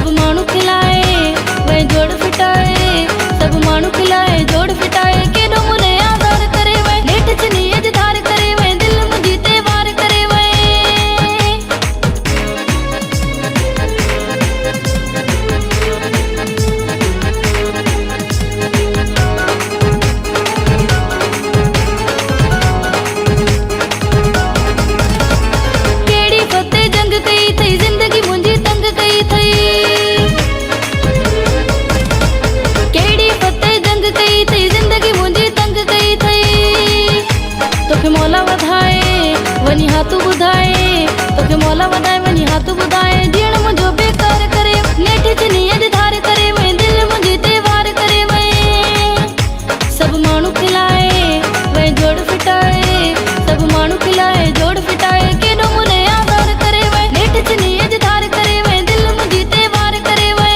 सब माण्हू खिलाए वह जोड़ फिटाए, सब माण्हू खिलाए जोड़ फिटाए, केॾो मुने आज़ार करे वह नेठ चनी अजधार करे वह दिल मुंहिंजी ते वार करे वह। केड़ी फतेह जंग कई थई जिंदगी मुंहिंजी तंग कई थई, केड़ी फतेह जंग कई थई जिंदगी मुंहिंजी तंग कई थई। तोखे मौला वधाए वञी हाथू ॿुधाए, तोखे मौला वधाए वञी हाथू ॿुधाए, जीअण मुंहिंजो बेकार करे नेठ चनी अजधार करे वह दिल मुंहिंजी ते वार करे वह। सब माण्हू खिलाए वह जोड़ फिटाए, सब माण्हू खिलाए जोड़ फिटाए, केॾो मुने आज़ार करे वह नेठ चनी अजधार करे वह दिल मुंहिंजी ते वार करे वह।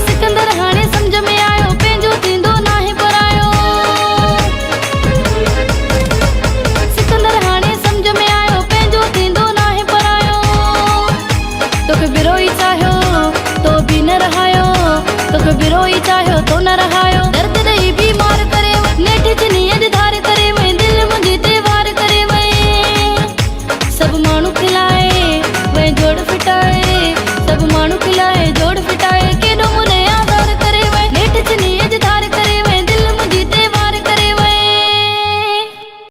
सिकंदर हाणे सम्झ में आयो पंहिंजो थींदो नाहे परायो, सिकंदर हाणे सम्झ में आयो पंहिंजो थींदो नाहे परायो। तोखे बिरोई चाहियो तो बि न रहायो, तोखे बिरोई चाहियो तो न रहायो।